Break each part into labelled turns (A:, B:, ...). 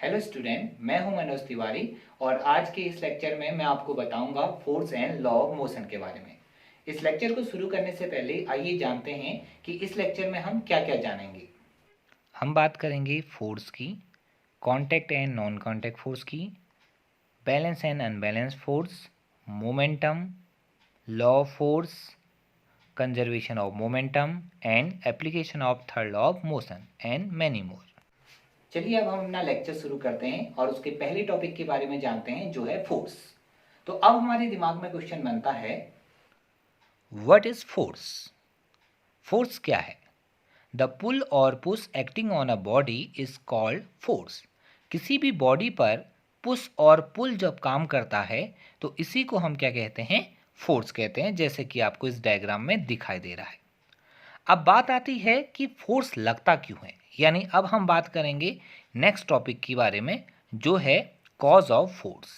A: Hello student, मैं हूं मनोज तिवारी और आज के इस लेक्चर में मैं आपको बताऊंगा force and law of motion के बारे में। इस लेक्चर को शुरू करने से पहले आइए जानते हैं कि इस लेक्चर में हम क्या क्या जानेंगे। हम बात करेंगे फोर्स की, contact and non contact force की, balance and unbalance force, momentum, law of force, conservation of momentum and application of third law of motion and many more. चलिए अब हम अपना लेक्चर शुरू करते हैं और उसके पहले टॉपिक के बारे में जानते हैं जो है फोर्स। तो अब हमारे दिमाग में क्वेश्चन बनता है, व्हाट इज फोर्स? फोर्स क्या है? द पुल और push acting on a body is called force. किसी भी बॉडी पर पुश और पुल जब काम करता है तो इसी को हम क्या कहते हैं? फोर्स कहते हैं, जैसे कि आपको इस डायग्राम में दिखाई दे रहा है। अब बात आती है कि फोर्स लगता क्यों है, यानी अब हम बात करेंगे नेक्स्ट टॉपिक के बारे में जो है cause of force.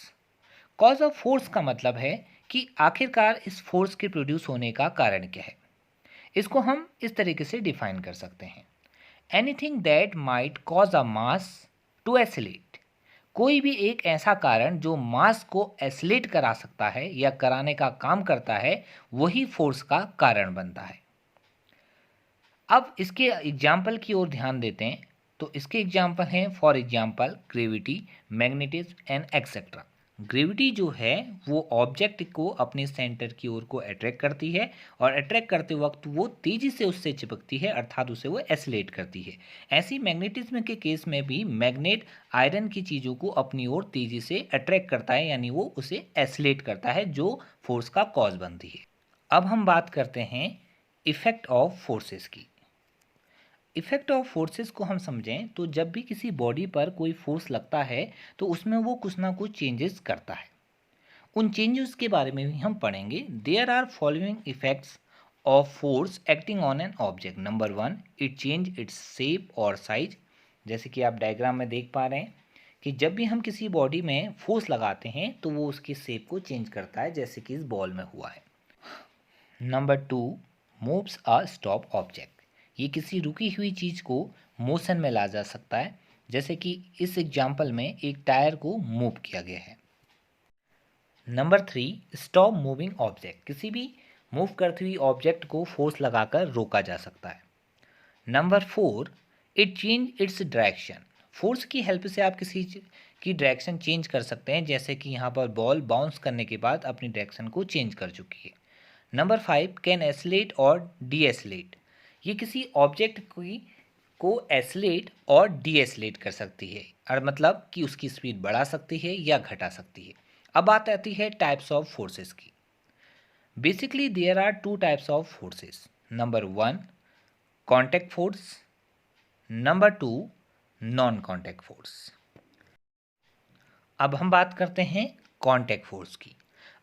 A: Cause of force का मतलब है कि आखिरकार इस फोर्स के प्रोड्यूस होने का कारण क्या है। इसको हम इस तरीके से डिफाइन कर सकते हैं, anything that might cause a mass to oscillate. कोई भी एक ऐसा कारण जो मास को एसिलेट करा सकता है या कराने का काम करता है, वही फोर्स का कारण बनता है। अब इसके एग्जाम्पल की ओर ध्यान देते हैं तो इसके एग्जाम्पल हैं, for example gravity, magnetism and etcetera. Gravity जो है वो ऑब्जेक्ट को अपने सेंटर की ओर को अट्रैक्ट करती है और अट्रैक्ट करते वक्त वो तेजी से उससे चिपकती है, अर्थात उसे वो एसिलेट करती है। ऐसी मैग्नेटिज्म के केस में भी मैग्नेट आयरन की चीज़ों को अपनी ओर तेजी से अट्रैक्ट करता है, यानी वो उसे एसिलेट करता है, जो फोर्स का कॉज बनती है। अब हम बात करते हैं इफेक्ट ऑफ फोर्सेस की। इफेक्ट ऑफ फोर्सेस को हम समझें तो जब भी किसी बॉडी पर कोई फोर्स लगता है तो उसमें वो कुछ ना कुछ चेंजेस करता है। उन चेंजेस के बारे में भी हम पढ़ेंगे। There are following effects of force acting on an object. Number 1, it change its shape और साइज। जैसे कि आप डायग्राम में देख पा रहे हैं कि जब भी हम किसी बॉडी में फोर्स लगाते हैं तो वो उसकी शेप को चेंज करता है, जैसे कि इस बॉल में हुआ है। Number 2, moves a stop object. ये किसी रुकी हुई चीज़ को मोशन में ला जा सकता है, जैसे कि इस एग्जाम्पल में एक टायर को मूव किया गया है। Number 3, stop moving object. किसी भी मूव करती हुई ऑब्जेक्ट को फोर्स लगाकर रोका जा सकता है। Number 4, it change its direction. Force की हेल्प से आप किसी की डायरेक्शन चेंज कर सकते हैं, जैसे कि यहाँ पर बॉल बाउंस करने के बाद अपनी डायरेक्शन को चेंज कर चुकी है। नंबर 5, कैन एसिलेट और डी एसिलेट। ये किसी ऑब्जेक्ट को एसिलेट और डी एसिलेट कर सकती है, और मतलब कि उसकी स्पीड बढ़ा सकती है या घटा सकती है। अब बात आती है टाइप्स ऑफ फोर्सेस की। Basically there are 2 types of forces. Number 1, contact force. Number 2, non contact force. अब हम बात करते हैं कॉन्टैक्ट फोर्स की।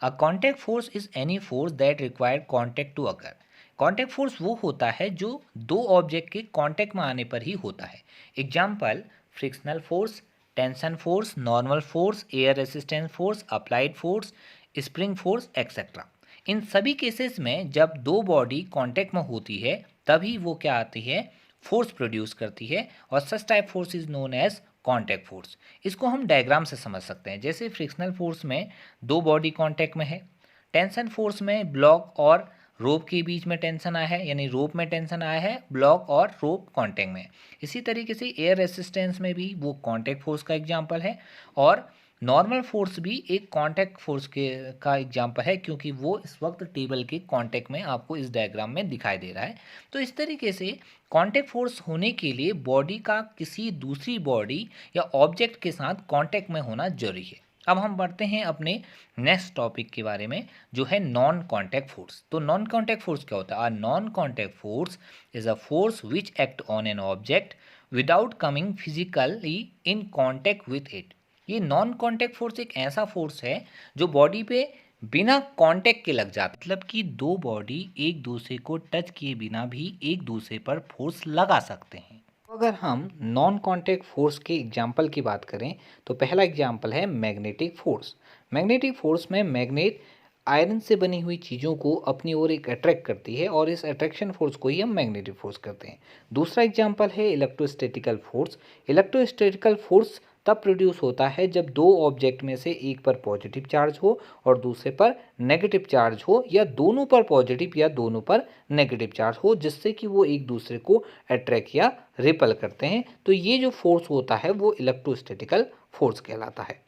A: A contact force is any force that require contact to occur. Contact force वो होता है जो दो ऑब्जेक्ट के कॉन्टैक्ट में आने पर ही होता है। Example, frictional force, tension force, normal force, air resistance force, applied force, spring force etcetera. इन सभी केसेस में जब दो बॉडी कॉन्टैक्ट में होती है तभी वो क्या आती है? फोर्स प्रोड्यूस करती है, और such type force is known as contact force. इसको हम डायग्राम से समझ सकते हैं। जैसे फ्रिक्शनल फोर्स में दो बॉडी कांटेक्ट में है, टेंशन फोर्स में ब्लॉक और रोप के बीच में टेंशन आया है, यानी रोप में टेंशन आया है, ब्लॉक और रोप कांटेक्ट में। इसी तरीके से एयर रेसिस्टेंस में भी वो कांटेक्ट फोर्स का एग्जांपल है, और नॉर्मल फोर्स भी एक कांटेक्ट फोर्स के का एग्जांपल है, क्योंकि वो इस वक्त टेबल के कांटेक्ट में आपको इस डायग्राम में दिखाई दे रहा है। तो इस तरीके से कांटेक्ट फोर्स होने के लिए बॉडी का किसी दूसरी बॉडी या ऑब्जेक्ट के साथ कांटेक्ट में होना जरूरी है। अब हम बढ़ते हैं अपने नेक्स्ट टॉपिक के बारे में जो है नॉन कांटेक्ट फोर्स। तो नॉन कांटेक्ट फोर्स क्या होता है? Non contact force is a force which act on an object without coming physically in contact with it. ये नॉन कांटेक्ट फोर्स एक ऐसा फोर्स है जो बॉडी पे बिना कांटेक्ट के लग जाता है, मतलब कि दो बॉडी एक दूसरे को टच किए बिना भी एक दूसरे पर फोर्स लगा सकते हैं। तो अगर हम नॉन कांटेक्ट फोर्स के एग्जाम्पल की बात करें तो पहला एग्जाम्पल है मैग्नेटिक फोर्स। मैग्नेटिक फोर्स में मैग्नेट आयरन से बनी हुई चीज़ों को अपनी ओर एक अट्रैक्ट करती है, और इस अट्रैक्शन फोर्स को ही हम मैग्नेटिक फोर्स करते हैं। दूसरा एग्जाम्पल है इलेक्ट्रोस्टैटिकल फोर्स। इलेक्ट्रोस्टैटिकल फोर्स तब प्रोड्यूस होता है जब दो ऑब्जेक्ट में से एक पर पॉजिटिव चार्ज हो और दूसरे पर नेगेटिव चार्ज हो, या दोनों पर पॉजिटिव या दोनों पर नेगेटिव चार्ज हो, जिससे कि वो एक दूसरे को अट्रैक्ट या रिपल करते हैं। तो ये जो फोर्स होता है वो इलेक्ट्रोस्टैटिकल फोर्स कहलाता है।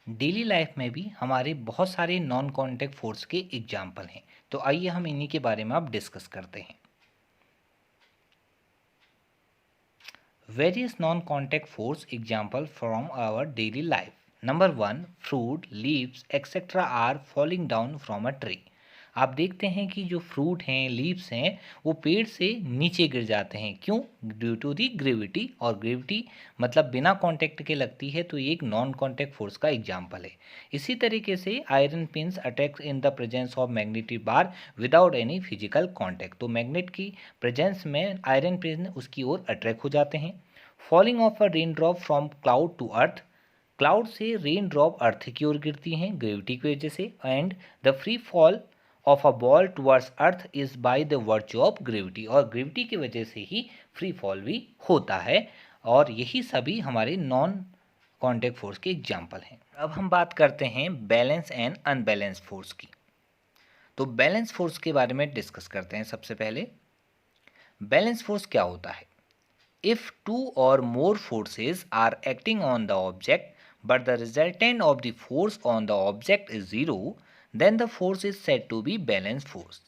A: डेली लाइफ में भी हमारे बहुत सारे नॉन कॉन्टैक्ट फोर्स के एग्जाम्पल हैं, तो आइए हम इन्हीं के बारे में अब डिस्कस करते हैं। Various non-contact force example from our daily life. Number 1, fruit, leaves, etc. are falling down from a tree. आप देखते हैं कि जो फ्रूट हैं, लीव्स हैं, वो पेड़ से नीचे गिर जाते हैं। क्यों? ड्यू टू दी ग्रेविटी, और ग्रेविटी मतलब बिना कांटेक्ट के लगती है, तो ये एक नॉन कांटेक्ट फोर्स का एग्जांपल है। इसी तरीके से iron pins attacks in the presence of magnetic bar without any physical contact, तो मैग्नेट की प्रेजेंस में आयरन पिन उसकी ओर अट्रैक्ट हो जाते हैं। Falling of a rain drop from cloud to earth, cloud से रेन ड्रॉप अर्थ की ओर गिरती हैं ग्रेविटी की वजह से। And the free fall of a ball towards earth is by the virtue of gravity, और ग्रेविटी की वजह से ही फ्री फॉल भी होता है। और यही सभी हमारे नॉन कॉन्टैक्ट फोर्स के एग्जाम्पल हैं। अब हम बात करते हैं बैलेंस एंड अनबैलेंस फोर्स की। तो बैलेंस फोर्स के बारे में डिस्कस करते हैं। सबसे पहले बैलेंस फोर्स क्या होता है? If two or more forces are acting on the object but the resultant of the force on the object is zero, then the force is said to be balanced force.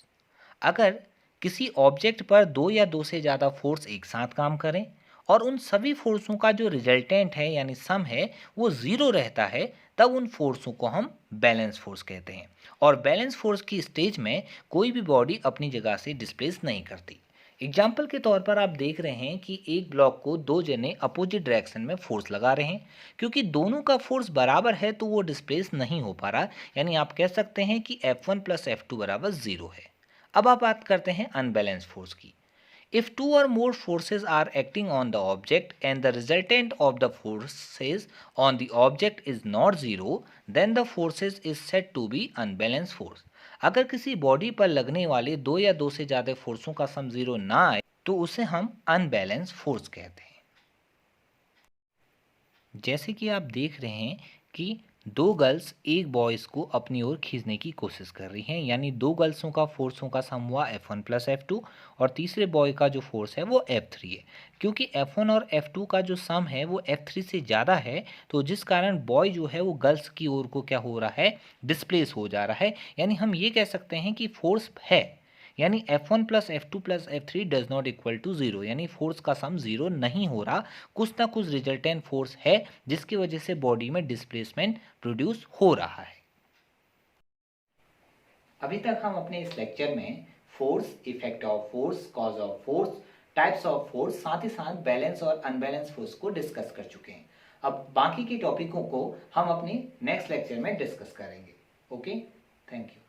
A: अगर किसी object पर दो या दो से ज़्यादा force एक साथ काम करें और उन सभी फोर्सों का जो रिजल्टेंट है यानी सम है वो ज़ीरो रहता है, तब उन फोर्सों को हम बैलेंस फोर्स कहते हैं। और बैलेंस फोर्स की स्टेज में कोई भी बॉडी अपनी जगह से डिस्प्लेस नहीं करती। एग्जाम्पल के तौर पर आप देख रहे हैं कि एक ब्लॉक को दो जने अपोजिट डायरेक्शन में फोर्स लगा रहे हैं। क्योंकि दोनों का फोर्स बराबर है तो वो डिस्प्लेस नहीं हो पा रहा, यानी आप कह सकते हैं कि F1 प्लस F2 बराबर ज़ीरो है। अब आप बात करते हैं अनबैलेंस फोर्स की। If two or more forces are acting on the object and the resultant of the forces on the object is not zero, then the forces is said to be unbalanced force. अगर किसी body पर लगने वाले दो या दो से ज़्यादा फोर्सों का सम जीरो ना आए तो उसे हम अनबैलेंस फोर्स कहते हैं। जैसे कि आप देख रहे हैं कि दो गर्ल्स एक बॉयज़ को अपनी ओर खींचने की कोशिश कर रही हैं, यानी दो गर्ल्सों का फोर्सों का सम हुआ F1 प्लस F2 और तीसरे बॉय का जो फोर्स है वो F3 है। क्योंकि F1 और F2 का जो सम है वो F3 से ज़्यादा है, तो जिस कारण बॉय जो है वो गर्ल्स की ओर को क्या हो रहा है, डिस्प्लेस हो जा रहा है। यानी हम ये कह सकते हैं कि फोर्स है, यानी F1 plus F2 plus F3 does not equal to zero, यानी फोर्स का सम जीरो नहीं हो रहा, कुछ ना कुछ रिजल्टेंट फोर्स है जिसकी वजह से बॉडी में डिस्प्लेसमेंट प्रोड्यूस हो रहा है। अभी तक हम अपने इस लेक्चर में force, effect of force, cause of force, types of force, साथ ही साथ बैलेंस और अनबैलेंस फोर्स को डिस्कस कर चुके हैं। अब बाकी के टॉपिकों को हम अपने नेक्स्ट लेक्चर में डिस्कस करेंगे। Okay, thank you.